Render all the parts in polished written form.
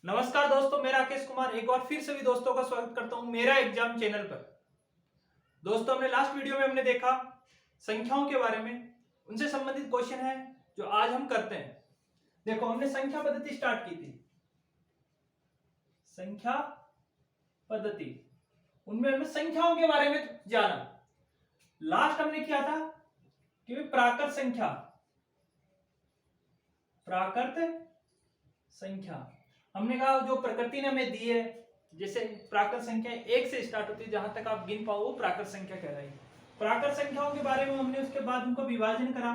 नमस्कार दोस्तों, मैं राकेश कुमार एक बार फिर सभी दोस्तों का स्वागत करता हूं मेरा एग्जाम चैनल पर। दोस्तों, हमने लास्ट वीडियो में हमने देखा संख्याओं के बारे में, उनसे संबंधित क्वेश्चन है जो आज हम करते हैं। देखो, हमने संख्या पद्धति स्टार्ट की थी, संख्या पद्धति, उनमें हमने संख्याओं के बारे में जाना। लास्ट हमने किया था कि प्राकृत संख्या, प्राकृत संख्या हमने कहा जो प्रकृति ने हमें दी है, जैसे प्राकृत संख्या एक से स्टार्ट होती है, जहां तक आप गिन पाओ वो प्राकृत संख्या कहलाएगी। प्राकृत संख्याओं के बारे में हमने उसके बाद उनको विभाजन करा।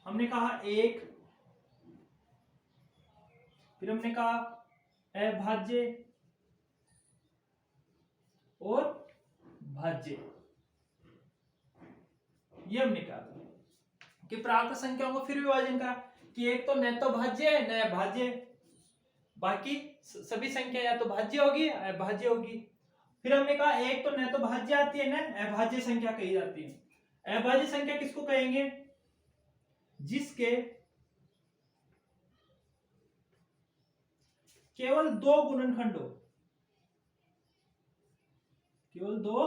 हमने कहा एक, फिर हमने कहा अभाज्य और भाज्य। ये हमने कहा कि प्राकृत संख्याओं को फिर विभाजन करा कि एक तो न तो भाज्य है न भाज्य, बाकी सभी संख्या या तो भाज्य होगी या अभाज्य होगी। फिर हमने कहा एक तो न तो भाज्य आती है न अभाज्य संख्या कही जाती है। अभाज्य संख्या किसको कहेंगे? जिसके केवल दो गुणनखंड हो, केवल दो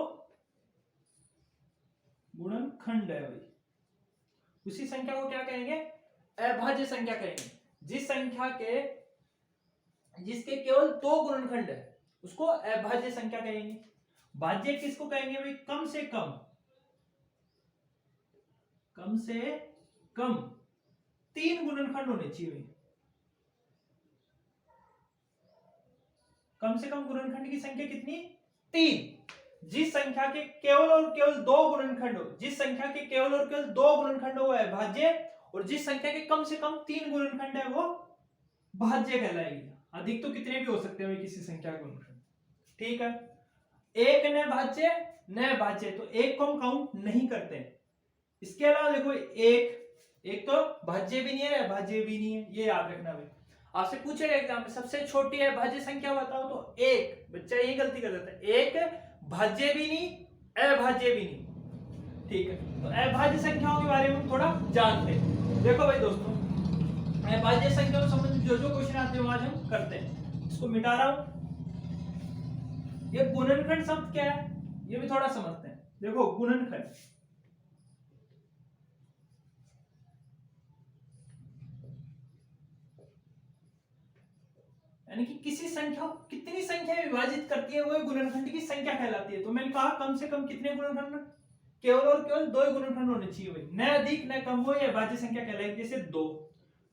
गुणनखंड है भाई, उसी संख्या को क्या कहेंगे? अभाज्य संख्या कहेंगे। जिस संख्या के जिसके केवल दो गुणनखंड है उसको अभाज्य संख्या कहेंगे। भाज्य किसको कहेंगे भाई? कम से कम, कम से कम तीन गुणनखंड होने चाहिए भाई। कम से कम गुणनखंड की संख्या कितनी? तीन। जिस संख्या के केवल और केवल दो गुणनखंड हो, जिस संख्या के केवल और केवल दो गुणनखंड हो है भाज्य, और जिस संख्या के कम से कम तीन गुणनखंड है वो भाज्य कहलाएगी। अधिक तो कितने भी हो सकते हैं किसी संख्या के गुणनखंड, ठीक है। एक न भाज्य न भाज्य, तो एक को हम काउंट नहीं करते। इसके अलावा देखो, एक तो भाज्य भी नहीं है अभाज्य भी नहीं है, ये याद रखना भाई। आपसे पूछेगा एग्जाम में सबसे छोटी है भाज्य संख्या बताओ, तो एक। बच्चा यही गलती कर देता है, एक भाज्य भी नहीं अभाज्य भी नहीं, ठीक है। तो अभाज्य संख्याओं के बारे में हम थोड़ा जानते हैं। देखो भाई दोस्तों, अभाज्य संख्याओं से संबंधित जो जो क्वेश्चन आते हैं आज हम करते हैं। इसको मिटा रहा हूं। ये गुणनखंड शब्द क्या है ये भी थोड़ा समझते हैं। देखो, गुणनखंड यानी कि किसी संख्या कितनी संख्या विभाजित करती है वो गुणनखंड की संख्या कहलाती है। तो मैंने कहा कम से कम कितने गुणनखंड? केवल और केवल दो ही गुणनखंड होने चाहिए भाई, न अधिक न कम हो, यह भाज्य संख्या कहलाएगी। जैसे दो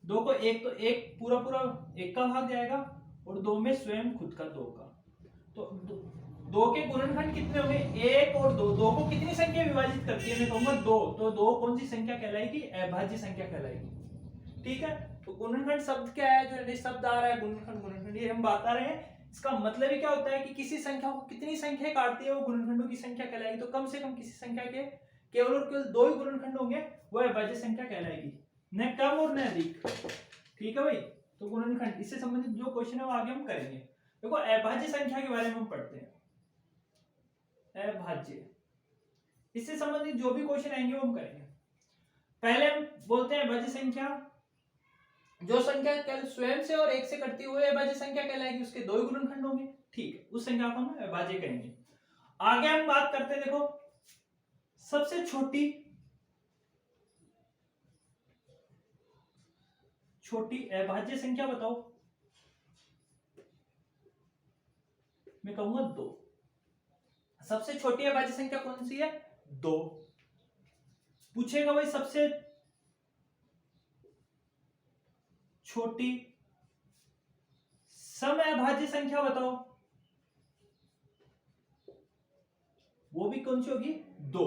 को एक, तो एक पूरा पूरा एक का भाग जाएगा और दो में स्वयं खुद का दो का, तो दो के गुणनखंड कितने होंगे? एक और दो। दो को कितनी संख्या विभाजित करती है? मैं कहूंगा दो। तो दो कौन सी संख्या कहलाएगी? अभाज्य संख्या कहलाएगी, ठीक है। तो गुणनखंड शब्द क्या है? जो शब्द आ रहा है गुणनखंड, गुणनखंड ये हम बता रहे हैं। इसका मतलब ही क्या होता है कि किसी संख्या को कितनी संख्या काटती है वो गुणनखंडों की संख्या कहलाएगी। तो कम से कम किसी संख्या के केवल और केवल दो ही गुणनखंड होंगे, वो अभाज्य संख्या कहलाएगी, न कम और न अधिक, ठीक है भाई। तो गुणनखंड, इससे संबंधित जो क्वेश्चन है वो आगे हम करेंगे। देखो, अभाज्य संख्या के बारे में हम पढ़ते हैं। अभाज्य, इससे संबंधित जो भी क्वेश्चन आएंगे वो हम करेंगे। पहले हम बोलते हैं अभाज्य संख्या, जो संख्या केवल स्वयं से और एक से कटती हुई अभाज्य संख्या कहलाएगी, उसके दो ही गुणनखंड होंगे, ठीक है। उस संख्या को हम अभाज्य कहेंगे। आगे हम बात करते हैं, देखो, सबसे छोटी अभाज्य संख्या बताओ। मैं कहूंगा दो। सबसे छोटी अभाज्य संख्या कौन सी है? दो। पूछेगा भाई सबसे छोटी सम अभाज्य संख्या बताओ, वो भी कौन सी होगी? दो।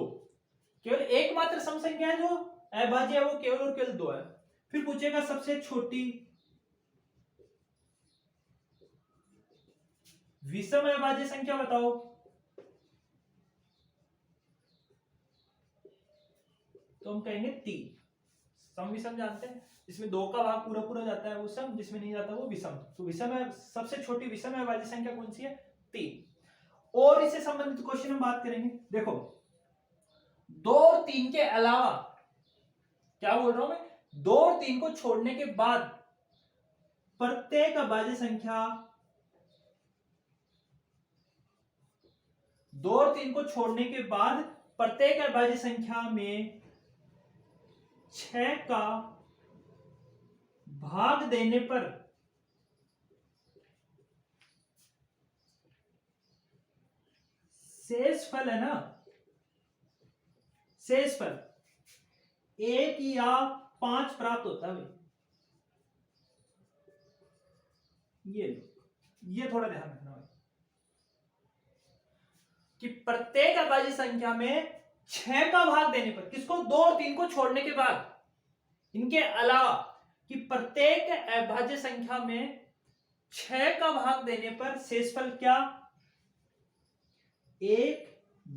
केवल एकमात्र सम संख्या है जो अभाज्य है, वो केवल और केवल दो है। फिर पूछेगा सबसे छोटी विषम अभाज्य संख्या बताओ, तो हम कहेंगे तीन। सम विषम जानते हैं, जिसमें दो का भाग पूरा पूरा जाता है वो सम, जिसमें नहीं जाता वो विषम। तो विषम है, सबसे छोटी विषम अभाज्य संख्या कौन सी है? तीन। और इससे संबंधित क्वेश्चन हम बात करेंगे। देखो, दो और तीन के अलावा, क्या बोल रहा हूं मैं, दो और तीन को छोड़ने के बाद प्रत्येक अभाज्य संख्या 2 और 3 को छोड़ने के बाद प्रत्येक अभाज्य संख्या में 6 का भाग देने पर शेषफल है ना, शेषफल 1 या 5 प्राप्त होता है भाई। ये थोड़ा ध्यान रखना भाई कि प्रत्येक अभाज्य संख्या में 6 का भाग देने पर, किसको, 2 और 3 को छोड़ने के बाद, इनके अलावा, कि प्रत्येक अभाज्य संख्या में 6 का भाग देने पर शेषफल क्या, 1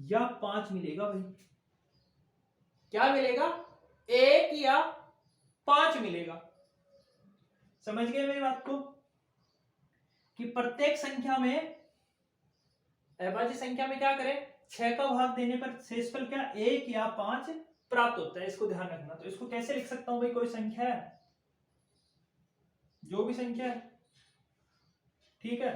या 5 मिलेगा भाई। क्या मिलेगा, 1 या 5 मिलेगा। समझ गए मेरी बात को, कि प्रत्येक संख्या में, अभाज्य संख्या में क्या करें, 6 का भाग देने पर शेषफल क्या, 1 या 5 प्राप्त होता है। इसको ध्यान रखना। तो इसको कैसे लिख सकता हूं भाई, कोई संख्या है, जो भी संख्या है, ठीक है,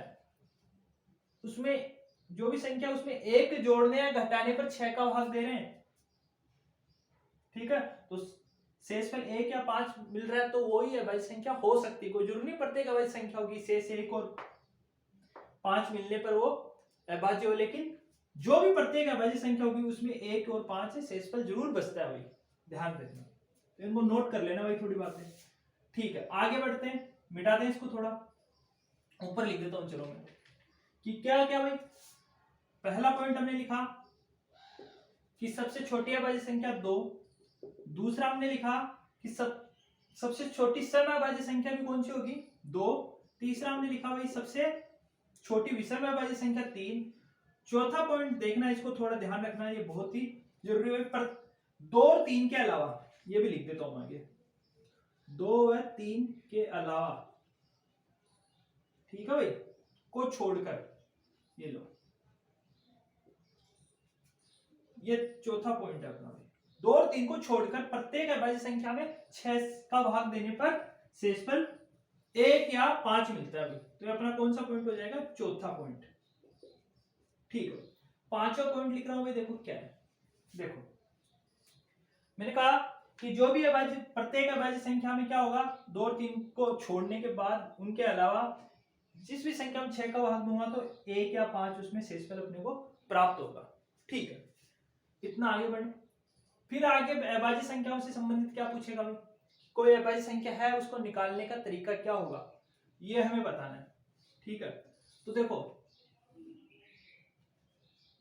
उसमें जो भी संख्या, उसमें 1 जोड़ने या घटाने पर 6 का भाग दे रहे हैं, ठीक है, तो शेषफल 1 या 5 मिल रहा है, तो वही अभाज्य संख्या हो सकती है। कोई जरूरी नहीं प्रत्येक अभाज्य संख्या होगी शेष 1 और 5 मिलने पर वो अभाज्य हो, लेकिन जो भी प्रत्येक अभाज्य संख्या होगी उसमें 1 और 5 से शेषफल जरूर बचता है भाई, ध्यान रखना। तो इनको नोट कर लेना भाई थोड़ी बातें, ठीक है। आगे बढ़ते हैं, मिटा दें इसको, थोड़ा ऊपर लिख देता हूं, चलो मैं, कि क्या क्या भाई। पहला पॉइंट हमने लिखा कि सबसे छोटी अभाज्य संख्या 2। दूसरा हमने लिखा कि सबसे छोटी समअभाज्य संख्या भी कौन सी होगी, 2। तीसरा हमने लिखा भाई सबसे छोटी विषम अभाज्य संख्या 3। चौथा पॉइंट देखना, इसको थोड़ा ध्यान रखना, ये बहुत ही जरूरी है। पर 2 और 3 के अलावा, ये भी लिख देता हूं आगे, 2 व 3 के अलावा, ठीक है भाई, को छोड़कर, ये लो, ये चौथा पॉइंट है अपना भाई। 2 और 3 को छोड़कर प्रत्येक अभाज्य संख्या में 6 का भाग देने पर शेषफल 1 या 5 मिलता है भाई। तो अपना कौन सा पॉइंट हो जाएगा, चौथा पॉइंट, ठीक है। पांचवा पॉइंट लिख रहा हूं भाई, देखो क्या है, देखो मैंने कहा कि जो भी अभाज्य, प्रत्येक अभाज्य संख्या में क्या होगा, 2 और 3 को छोड़ने के बाद उनके अलावा जिस भी संख्या में 6 का भाग दूंगा तो 1 या 5 उसमें शेषफल अपने को प्राप्त होगा, ठीक है। इतना आगे बढ़े, फिर आगे अभाज्य संख्याओं से संबंधित क्या पूछेगा भाई, कोई अभाज्य संख्या है, उसको निकालने का तरीका क्या होगा, ये हमें बताना है, ठीक है। तो देखो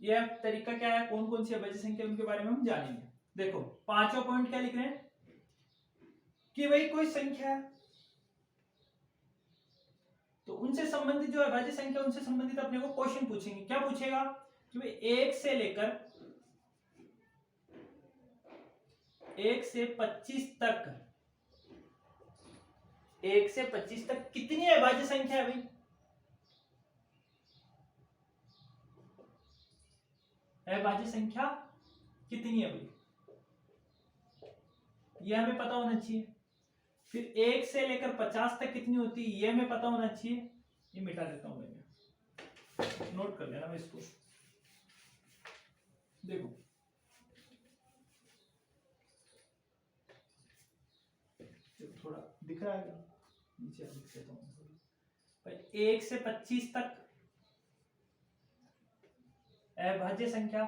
यह तरीका क्या है, कौन कौन सी अभाज्य संख्या, उनके बारे में हम जानेंगे। देखो पांचवा पॉइंट क्या लिख रहे हैं, कि भाई कोई संख्या है, तो उनसे संबंधित जो अभाज्य संख्या, उनसे संबंधित अपने को क्वेश्चन पूछेंगे। क्या पूछेगा, कि भाई 1 से लेकर 1 से 25 तक, 1 से 25 तक कितनी अभाज्य संख्या है भाई, अभाज्य संख्या कितनी है भाई, यह हमें पता होना चाहिए। फिर 1 से लेकर 50 तक कितनी होती है, यह हमें पता होना चाहिए। ये मिटा देता हूं मैं, नोट कर लेना मैं इसको, देखो थोड़ा दिख रहा है, नीचे लिख देता हूं भाई। 1 से 25 तक अभाज्य संख्या,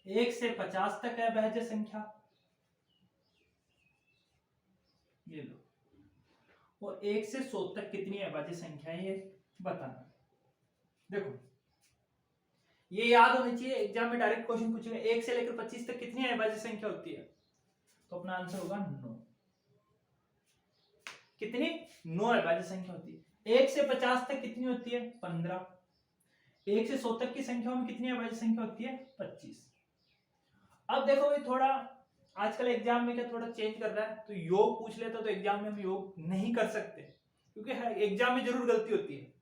1 से 50 तक अभाज्य संख्या, ये लो, और 1 से 100 तक कितनी अभाज्य संख्या है ये बताना। देखो ये याद होनी चाहिए, एग्जाम में डायरेक्ट क्वेश्चन पूछेगा 1 से लेकर 25 तक कितनी अभाज्य संख्या होती है, तो अपना आंसर होगा 9। कितनी, 9 अभाज्य संख्या होती है। 1 से 50 तक कितनी होती है, 15। 1 से 100 तक की संख्याओं में कितनी अभाज्य संख्या होती है, 25। अब देखो भाई, थोड़ा आजकल एग्जाम में क्या थोड़ा चेंज कर रहा है, तो योग पूछ लेता तो एग्जाम में हम योग नहीं कर सकते, क्योंकि एग्जाम में जरूर गलती होती है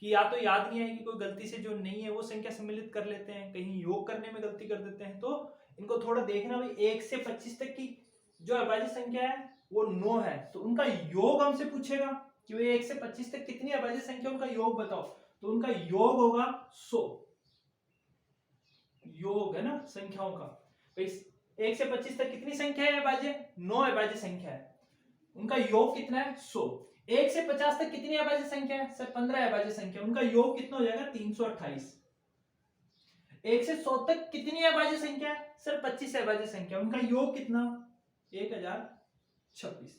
कि या तो याद नहीं है, कि कोई गलती से जो नहीं है वो संख्या सम्मिलित कर लेते हैं, कहीं योग करने में गलती कर देते हैं। तो इनको थोड़ा देखना भाई, 1 से 25 तक की जो अभाज्य संख्या है वो 9 है, तो उनका योग हमसे पूछेगा कि वे 1 से 25 तक कितनी अभाज्य संख्या उनका योग बताओ, तो उनका योग होगा 100। योग है ना संख्याओं का, 1 से 25 तक कितनी संख्या है अभाज्य? 9 अभाज्य संख्या है, उनका योग कितना है? 100। 1 से 50 तक कितनी अभाज्य संख्या है सर? 15 अभाज्य संख्या, उनका योग कितना हो जाएगा? 328। 1 से 100 तक कितनी अभाज्य संख्या है सर? 25 अभाज्य संख्या, उनका योग कितना? 1026।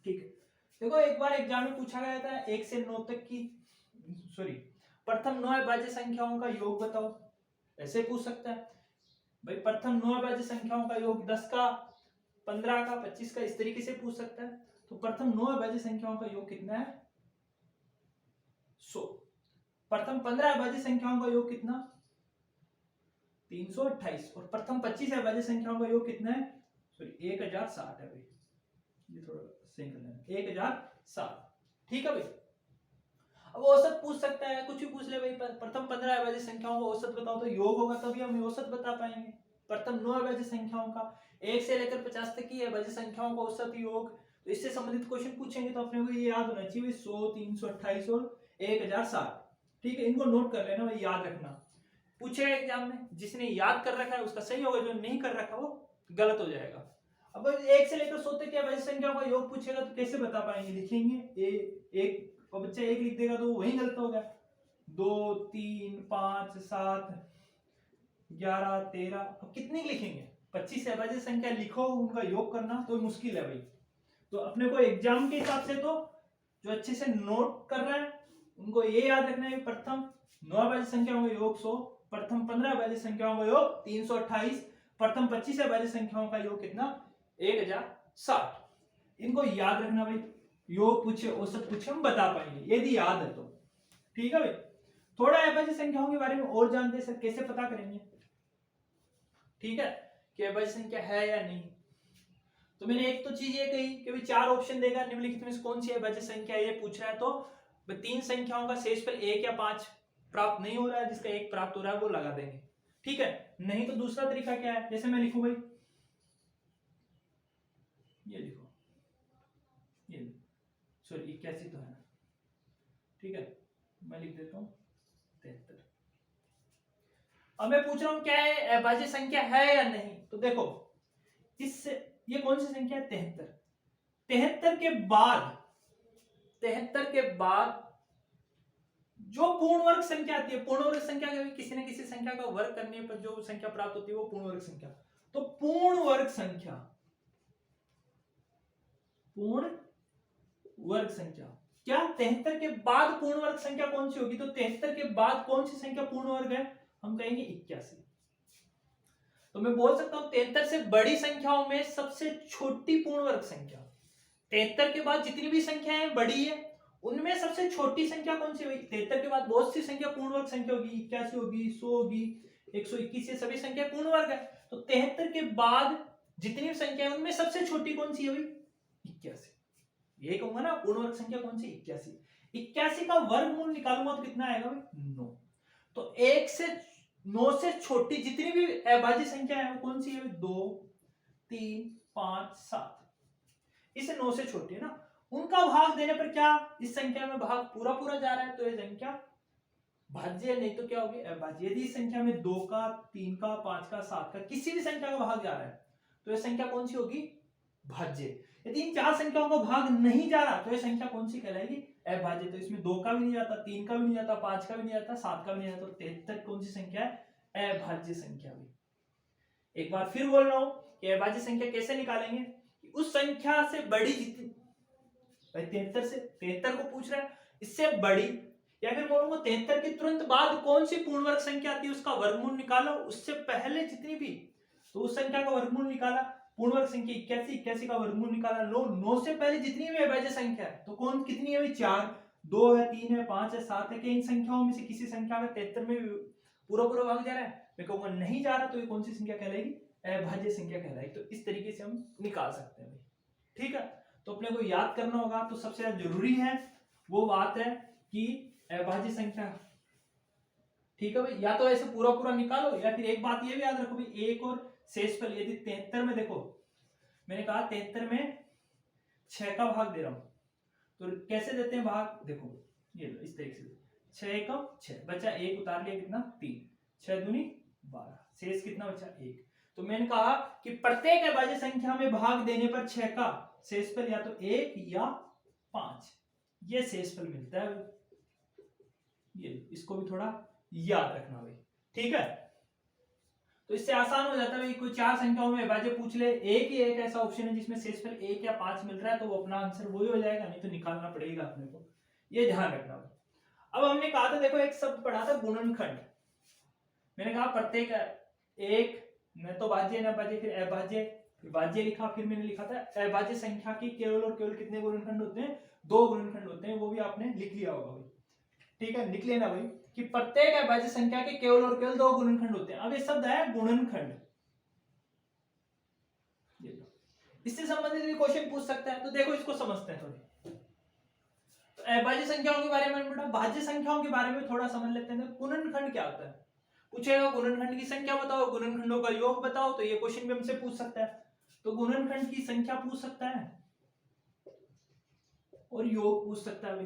ठीक है, देखो एक बार एग्जाम में पूछा गया था 1 से 9 तक की प्रथम 9 अभाज्य संख्याओं का योग बताओ, ऐसे पूछ सकता है भाई। प्रथम 9 अभाज्य संख्याओं का योग 10 का, 15 का, 25 का, इस तरीके से पूछ सकता है। तो प्रथम 9 अभाज्य संख्याओं का योग कितना है? 100। प्रथम 15 अभाज्य संख्याओं का योग कितना? 328। और प्रथम 25 अभाज्य संख्याओं का योग कितना है? 1060 है भाई, ये थोड़ा सही कर लेना, 1060। ठीक है भाई। अब औसत पूछ सकता है, कुछ भी पूछ ले भाई, प्रथम 15 अभाज्य संख्याओं का औसत बताओ, तो योग होगा तभी हम औसत बता पाएंगे। प्रथम 9 अभाज्य संख्याओं का 1 से लेकर 50 तक की अभाज्य संख्याओं का औसत योग, तो इससे संबंधित क्वेश्चन पूछेंगे तो अपने को ये याद होना चाहिए 100, 328 और 1060। ठीक है, इनको नोट कर लेना भाई, याद रखना, पूछेगा एग्जाम में। जिसने याद कर रखा है उसका सही होगा, जो नहीं कर रखा वो गलत हो जाएगा। अब 1 से लेकर 100 तक की अभाज्य संख्याओं का योग पूछेगा तो कैसे बता पाएंगे? लिखेंगे एक, और बच्चा 1 लिख देगा तो वही गलत होगा। 2, 3, 5, 7, 11, 13, अब कितनी लिखेंगे? 25 अभाज्य संख्या लिखो, उनका योग करना तो मुश्किल है भाई। तो अपने को एग्जाम के हिसाब से तो जो अच्छे से नोट कर रहा है उनको ये याद रखना है, प्रथम 9 अभाज्य संख्याओं का योग 100, प्रथम 15 अभाज्य संख्याओं का योग 328, प्रथम 25 अभाज्य संख्याओं का योग कितना? 1060। इनको याद रखना भाई, योग पूछे औसत पूछे हम बता पाएंगे यदि याद है तो। ठीक है भाई, थोड़ा अभाज्य संख्याओं के बारे में और जानते हैं सर, कैसे पता करेंगे? ठीक है, कि अभाज्य संख्या है या नहीं। तो मैंने एक तो चीज ये कही कि भाई 4 ऑप्शन देगा, निम्नलिखित में से कौन सी अभाज्य संख्या ये पूछ रहा है, तो 3 संख्याओं का शेषफल 1 या 5 प्राप्त नहीं हो रहा है, जिसका 1 प्राप्त हो रहा है वो लगा देंगे। ठीक है, नहीं तो दूसरा तरीका क्या है, जैसे मैं लिखूं भाई, ये लिखो, ये सॉरी 81 तो है ना, ठीक है, मैं लिख देता हूं 73। अब मैं पूछ रहा हूं क्या है अभाज्य संख्या है या नहीं, तो देखो इससे ये कौन सी संख्या है? 73। 73 के बाद जो पूर्ण वर्ग संख्या आती है, पूर्ण वर्ग संख्या किसी न किसी संख्या का वर्ग करने पर जो संख्या प्राप्त होती है वो पूर्ण वर्ग संख्या। तो पूर्ण वर्ग संख्या क्या 73 के बाद पूर्ण वर्ग संख्या कौन सी होगी? तो 73 के बाद कौन सी संख्या पूर्ण वर्ग है? हम कहेंगे 81। तो मैं बोल सकता हूं 73 से बड़ी संख्याओं में सबसे छोटी पूर्ण वर्ग संख्या, 73 के बाद जितनी भी संख्याएं बड़ी है उनमें सबसे छोटी संख्या कौन सी होगी? 73 के बाद बहुत सी संख्या पूर्ण वर्ग संख्या होगी, 81 होगी, 100 होगी, 121, ये सभी संख्या पूर्ण वर्ग है। तो 73 के बाद जितनी भी संख्या है उनमें सबसे छोटी कौन सी होगी? 81। ये कहूंगा ना पूर्ण वर्ग संख्या कौन सी? 81। 81 का वर्गमूल निकालूंगा तो कितना आएगा भाई? 9। तो 1 से 9 से छोटी जितनी भी अभाज्य संख्या है वो कौन सी है? 2, 3, 5, 7, इसे 9 से छोटी है ना, उनका भाग देने पर क्या इस संख्या में भाग पूरा पूरा जा रहा है, तो ये संख्या भाज्य, नहीं तो क्या होगी? अभाज्य। यदि इस संख्या में 2 का, 3 का, 5 का, 7 का किसी भी संख्या का भाग जा रहा है तो यह संख्या कौन सी होगी? भाज्य। यदि इन 4 संख्याओं का भाग नहीं जा रहा तो यह संख्या कौन सी कहलाएगी? अभाज्य। तो इसमें 2 का भी नहीं जाता, 3 का भी नहीं जाता, 5 का भी नहीं जाता, 7 का भी नहीं जाता, तो 73 कौन सी संख्या है? अभाज्य संख्या भी। एक बार फिर बोल रहा हूं कि अभाज्य संख्या कैसे निकालेंगे? उस संख्या से बड़ी जितनी, 73 को पूछ रहा है, इससे बड़ी, या फिर बोलूंगा 73 के तुरंत बाद कौन सी पूर्ण वर्ग संख्या आती है उसका वर्गमूल निकालो, उससे पहले जितनी भी, तो उस संख्या का वर्गमूल निकाला। पूर्ण वर्ग संख्या 81, 81 का वर्गमूल निकाला 9, 9 से पहले जितनी भी अभाज्य संख्या है तो कौन कितनी है? 4, 2 है, 3 है, 5 है, 7 है। कि इन संख्याओं में से किसी संख्या में 73 में पूरा पूरा भाग जा रहा है? मैं कहूंगा नहीं जा रहा, तो ये कौन सी संख्या कहलाएगी? अभाज्य संख्या कहलाएगी। तो इस तरीके से हम निकाल सकते हैं। ठीक है, तो अपने को याद करना होगा, तो सबसे ज्यादा जरूरी है वो बात है कि अभाज्य संख्या। ठीक है भाई, या तो ऐसे पूरा पूरा निकालो, या फिर एक बात ये भी याद रखो भाई, एक और शेषफल। यदि 73 में देखो मैंने कहा 73 में 6 का भाग दे रहा हूं, तो कैसे देते हैं भाग, देखो ये लो इस तरीके से, 6 एकम 6, बचा 1 उतार लिया, कितना 3, 6 दूनी 12, शेष कितना बचा 1। तो मैंने कहा कि प्रत्येक अभाज्य संख्या में भाग देने पर 6 का शेषफल या तो 1 या 5, ये शेषफल मिलता है। ये इसको भी थोड़ा याद रखना भाई, ठीक है। तो इससे आसान हो जाता है भाई, कोई 4 संख्याओं में अभाज्य पूछ ले, एक ही एक ऐसा ऑप्शन है जिसमें शेषफल 1 या 5 मिल रहा है, तो वो अपना आंसर वही हो जाएगा, नहीं तो निकालना पड़ेगा अपने को, ये ध्यान रखना भाई। अब हमने कहा था, देखो एक शब्द पढ़ा था गुणनखंड, मैंने कहा प्रत्येक एक न तो भाज्य न भाज्य फिर अभाज्य, फिर भाज्य लिखा, फिर मैंने लिखा था अभाज्य संख्या की केवल और केवल कितने गुणनखंड होते हैं, 2 गुणनखंड होते हैं, वो भी आपने लिख लिया होगा भाई, ठीक है, लिख लेना भाई कि प्रत्येक अभाज्य संख्या के केवल और केवल 2 गुणनखंड होते हैं। अब ये शब्द है गुणनखंड, इससे संबंधित भी क्वेश्चन पूछ सकता है, तो देखो इसको समझते हैं थोड़ी। तो अभाज्य संख्याओं के बारे में बेटा, भाज्य संख्याओं के बारे में थोड़ा समझ लेते हैं। गुणनखंड क्या होता है, पूछेगा गुणनखंड की संख्या बताओ, गुणनखंडों का योग बताओ, तो ये क्वेश्चन भी हमसे पूछ सकता है। तो गुणनखंड की संख्या पूछ सकता है और योग पूछ सकता है भाई,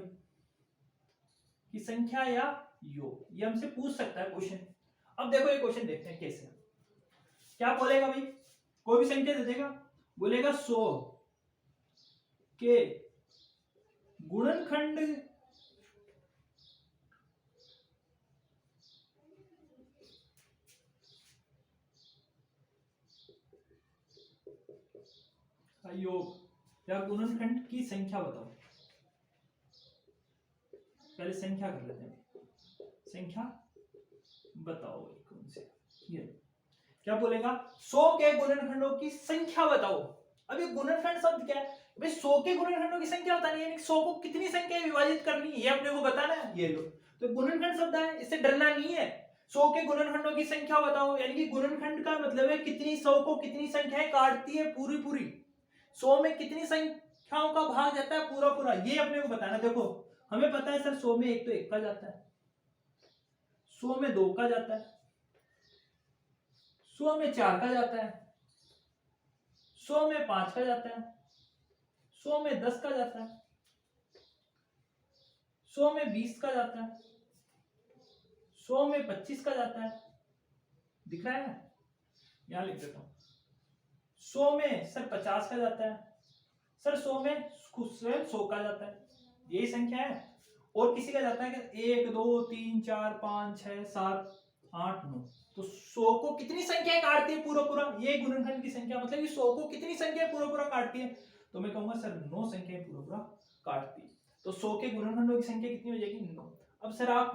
कि संख्या या योग, ये हमसे पूछ सकता है क्वेश्चन। अब देखो ये क्वेश्चन देखते हैं कैसे, क्या बोलेगा भाई, कोई भी संख्या दे देगा, बोलेगा 100 के गुणनखंड का योग या गुणनखंड की संख्या बताओ। पहले संख्या कर लेते हैं, संख्या बताओ कौन से, ये क्या बोलेगा, 100 के गुणनखंडों की संख्या बताओ। अब ये गुणनखंड शब्द क्या है भाई, 100 के गुणनखंडों की संख्या बतानी है, 100 को कितनी संख्या विभाजित करनी है ये अपने को बताना है, ये लो तो गुणनखंड शब्द है, इससे डरना नहीं है। 100 के गुणनखंडों की संख्या बताओ, यानी कि गुणनखंड का मतलब है कितनी 100 को कितनी संख्याएं काटती है पूरी पूरी, 100 में कितनी संख्याओं का भाग जाता है पूरा पूरा, ये अपने को बताना। देखो हमें पता है सर 100 में 1 तो 1 का जाता है, 100 में 2 का जाता है, 100 में 4 का जाता है, 100 में 5 का जाता है, 100 में 10 का जाता है, 100 में 20 का जाता है, 100 में 25 का जाता है, दिख रहा है, यहां लिख देता हूं। 100 में सर 50 का जाता है, सर 100 में स्वयं 100 का जाता है, यही संख्या है। और किसी का जाता है कि 1 2 3 4 5 6 7 8 9, तो 100 को कितनी संख्या काटती है पूरा पूरा, ये गुणनखंड की संख्या, मतलब कि 100 को कितनी संख्या पूरा पूरा काटती है, तो मैं कहूंगा सर 9 संख्या पूरा पूरा काटती है। तो 100 के गुणनखंडों की संख्या कितनी हो जाएगी, 9। अब सर आप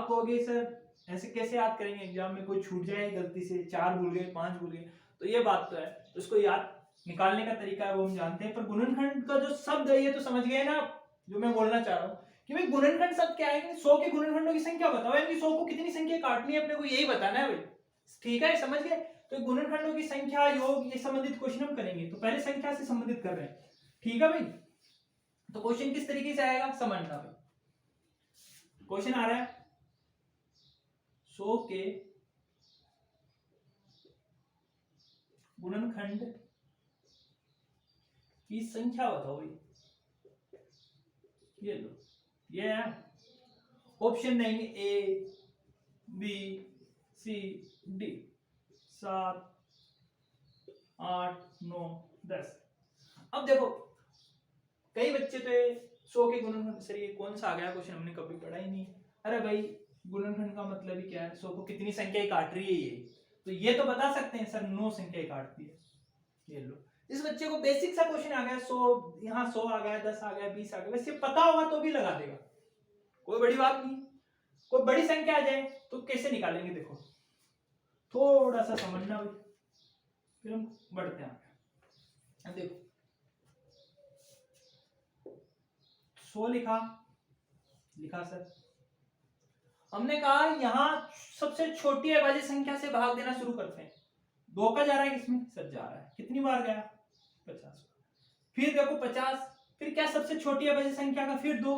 कहोगे सर ऐसे कैसे याद करेंगे एग्जाम में, कोई छूट जाए गलती से, 4 भूल गए 5 भूल गए, तो ये बात तो है, तो इसको याद निकालने का तरीका है वो हम जानते हैं। पर गुणनखंड का जो शब्द है ये तो समझ गए ना जो मैं बोलना चाह रहा हूँ, कि भाई गुणनखंड शब्द क्या है, 100 के गुणनखंडों की संख्या बताओ, यानी 100 को कितनी संख्या काटनी है अपने को, यही बताना है भाई, ठीक है, समझ गए। तो गुणनखंडों की संख्या योग ये संबंधित क्वेश्चन हम करेंगे, तो पहले संख्या से संबंधित कर रहे हैं, ठीक है भाई। तो क्वेश्चन किस तरीके से आएगा समझना भाई, क्वेश्चन आ रहा है 100 के गुणनखंड की संख्या बताओ भाई, ये लो, ये है ऑप्शन देंगे ए बी सी डी, 7 8 9 10। अब देखो कई बच्चे तो 100 के गुणनखंड, सर ये कौन सा आ गया क्वेश्चन, हमने कभी पढ़ा ही नहीं। अरे भाई गुणनखंड का मतलब ही क्या है, 100 को कितनी संख्या काट रही है ये, तो ये तो बता सकते हैं सर 9 संख्या काटती है, ये लो। इस बच्चे को बेसिक सा क्वेश्चन आ गया, 100 यहाँ 100 आ गया, 10 आ गया, 20 आ गया, वैसे पता होगा तो भी लगा देगा, कोई बड़ी बात नहीं। कोई बड़ी संख्या आ जाए तो कैसे निकालेंगे, देखो थोड़ा सा समझना भाई, फिर हम बढ़ते हैं। देखो 100 लिखा सर, हमने कहा यहां सबसे छोटी अभाज्य संख्या से भाग देना शुरू करते हैं। 2 का जा रहा है किसमें सर, जा रहा है, कितनी बार गया 50, फिर देखो 50, फिर क्या सबसे छोटी अभाज्य संख्या का फिर 2,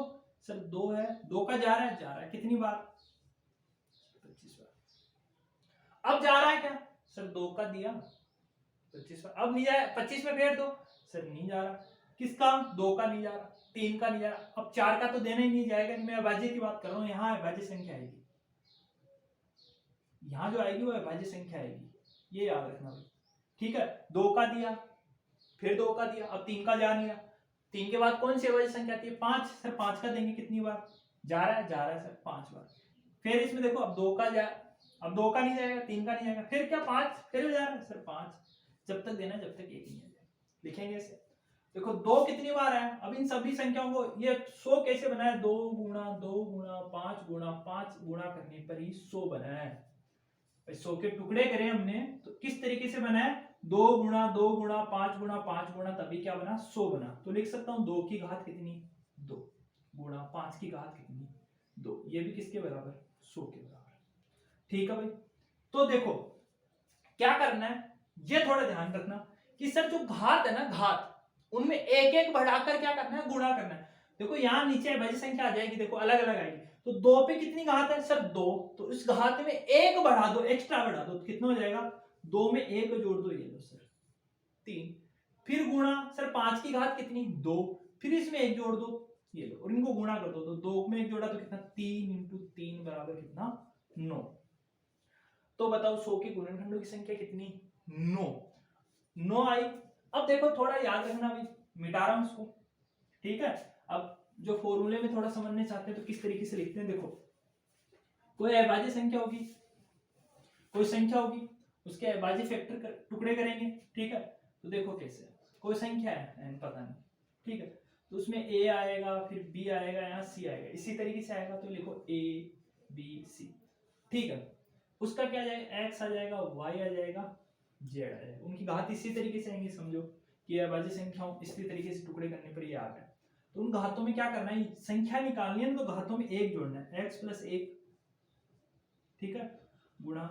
सर 2 है, 2 का जा रहा है कितनी बार 25 बार। अब जा रहा है क्या सर 2 का दिया 25 बार, अब नहीं जाए 25 में फेर दो, सर नहीं जा रहा, किसका? 2 का नहीं जा रहा, 3 का नहीं जा रहा, अब 4 का तो देना ही नहीं जाएगा। मैं अभाज्य की बात कर रहा हूँ, यहाँ अभाज्य संख्या आएगी, यहाँ जो आएगी वो अभाज्य संख्या आएगी, ये याद रखना भाई, ठीक है। 2 का दिया, फिर 2 का दिया, अब 3 का जा नहीं रहा, 3 के बाद कौन सी अभाज्य संख्या आती है? 5। सर 5 का देंगे कितनी बार? जा रहा है सर 5 बार। फिर इसमें देखो अब 2 का अब 2 का नहीं जाएगा, 3 का नहीं जाएगा, फिर क्या 5, फिर जा रहा है सर 5, जब तक देना जब तक एक नहीं आ जाए। लिखेंगे इसे, देखो 2 कितनी बार है? अब इन सभी संख्याओं को ये 100 कैसे बना है? 2 गुणा 2 गुणा 5 गुणा 5 गुणा करने पर ही 100 बना है। 100 के टुकड़े करे हमने तो किस तरीके से बना है? 2 गुणा 2 गुणा 5 गुणा 5 गुणा, तभी क्या बना? 100 बना। तो लिख सकता हूं 2 की घात कितनी? 2 गुणा 5 की घात कितनी? 2। ये भी किसके बराबर? 100 के बराबर। ठीक है भाई, तो देखो क्या करना है, ये थोड़ा ध्यान रखना कि सर जो घात है ना, घात उनमें एक एक बढ़ाकर क्या करना है? गुणा करना है। देखो यहाँ नीचे अभाज्य संख्या आ जाएगी, देखो अलग अलग आएगी, तो 2 पे कितनी घात है सर? 2, तो इस घात में एक बढ़ा दो, एक्स्ट्रा बढ़ा दो, तो कितना हो जाएगा? 2 में एक जोड़ दो, ये लो सर 3, फिर गुणा सर 5 की घात कितनी? 2, फिर इसमें एक जोड़ दो, ये लो, और इनको गुणा कर दो, तो 2 में एक जोड़ा तो कितना? 3 इंटू 3 बराबर कितना? 9। तो बताओ 100 के गुणनखंडों की संख्या कितनी? 9 आई। अब देखो थोड़ा याद रखना भी, मिटा रहा हूं उसको, ठीक है। अब जो फॉर्मूले में थोड़ा समझने चाहते हैं तो किस तरीके से लिखते हैं, देखो कोई अभाज्य संख्या होगी, कोई संख्या होगी, उसके अभाज्य फैक्टर टुकड़े करेंगे, ठीक है। तो देखो कैसे, कोई संख्या है पता नहीं, ठीक है, तो उसमें a आएगा, फिर b आएगा, यहाँ c आएगा, इसी तरीके से आएगा, तो लिखो a b c, ठीक है। उसका क्या जाएगा? x आ जाएगा, y आ जाएगा, z आ जाएगा, उनकी घात इसी तरीके से आएंगे। समझो कि अभाज्य संख्याओं इसी तरीके से टुकड़े करने पर ये आ गया। तो उन घातों में क्या करना है? संख्या निकालनी है तो घातों में एक जोड़ना है, x प्लस 1, ठीक है, गुणा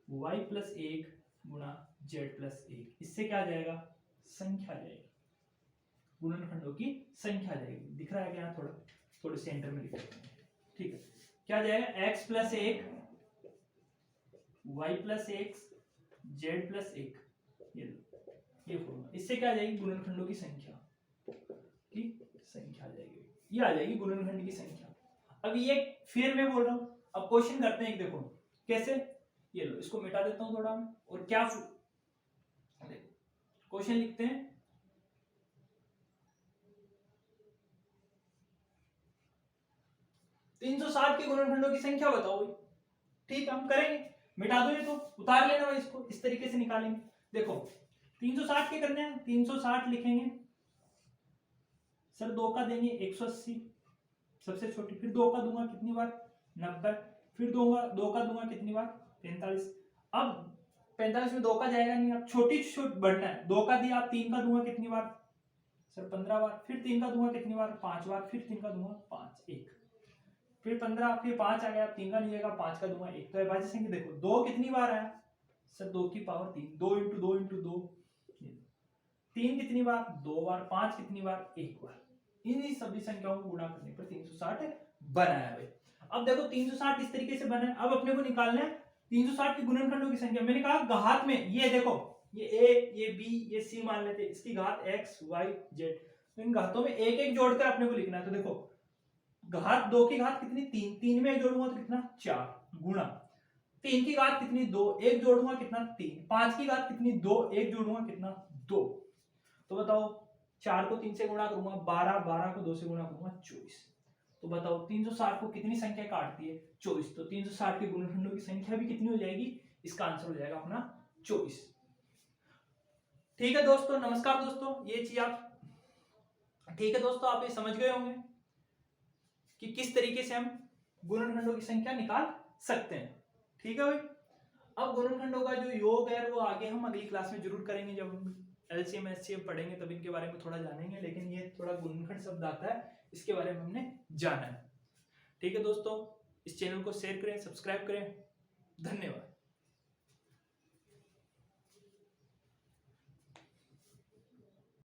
y प्लस 1 गुणा z प्लस 1। इससे क्या आ जाएगा? संख्या आ जाएगी, गुणनखंडों की संख्या आ जाएगी। दिख रहा है क्या? थोड़े सेंटर में लिख देते हैं, ठीक है। क्या आ जाएगा? x plus 1 y plus 1 z plus 1, ये फॉर्मूला। इससे क्या आ जाएगी? गुणनखंडों की संख्या आ जाएगी, ये आ जाएगी गुणनखंड की संख्या। अब ये फिर मैं बोल रहा हूं, अब क्वेश्चन करते हैं एक, देखो कैसे, ये लो, इसको मिटा देता हूं थोड़ा, और क्या क्वेश्चन लिखते हैं। तो 360 के गुणनखंडों की संख्या बताओ भाई, ठीक है, हम करेंगे। मिटा दो ये, तो उतार लेना भाई, इसको इस तरीके से निकालेंगे। देखो 360 के करने हैं, 360 लिखेंगे सर, 2 का देंगे 180 सबसे छोटी, फिर 2 का दूंगा कितनी बार? 90, फिर 2 का दूंगा कितनी बार? 45। अब 45 में 2 का जाएगा नहीं, अब छोटी बढ़ना है। 2 का दिया, अब 3 का दूंगा कितनी बार सर? 15 बार, फिर 3 का दूंगा कितनी बार? 5 बार, फिर 3 का दूंगा 5, 1, फिर 15, फिर 5 आ गया, 3 का नहीं जाएगा, 5 का दूंगा 1। तो अभाज्य संख्या देखो 2 कितनी बार है सर? 2 की पावर 3, 2 इंटू 2 इंटू 2, 3 कितनी बार? 2 बार, 5 कितनी बार? 1 बार। इन्हीं सभी संख्याओं को गुणा करने पर 360 बना है भाई। अब देखो 360 इस तरीके से बना है, अब अपने को निकालना है 360 के गुणनखंडों की संख्या। मैंने कहा घात में, ये देखो, ये a, ये b, ये c मान लेते हैं, इसकी घात x, y, z, तो इन घातों में एक एक जोड़कर अपने को लिखना है। तो देखो घात 2 की घात कितनी? 3, 3 में एक जोड़ूंगा तो कितना? 4, गुणा 3 की घात कितनी? 2, एक जोड़ूंगा कितना? 3, 5 की घात कितनी? 2, एक जोड़ूंगा कितना? 2। तो बताओ 4 को 3 से गुणा करूंगा 12, 12 को 2 से गुणा करूंगा 24। तो बताओ 360 को कितनी संख्या काटती है? 24। तो 360 के गुणनखंडों की संख्या भी कितनी हो जाएगी? इसका आंसर हो जाएगा अपना 24। ठीक है दोस्तों, नमस्कार दोस्तों, ये चीज आप, ठीक है दोस्तों, आप ये समझ गए होंगे कि किस तरीके से हम गुणनखंडों की संख्या निकाल सकते हैं। ठीक है भाई, अब गुणनखंडों का जो योग है वो आगे हम अगली क्लास में जरूर करेंगे, जब हम एलसीएम एचसीएफ पढ़ेंगे तब इनके बारे में थोड़ा जानेंगे, लेकिन ये थोड़ा गुणनखंड शब्द आता है, इसके बारे में हमने जाना है। ठीक है दोस्तों, इस चैनल को शेयर करें, सब्सक्राइब करें, धन्यवाद।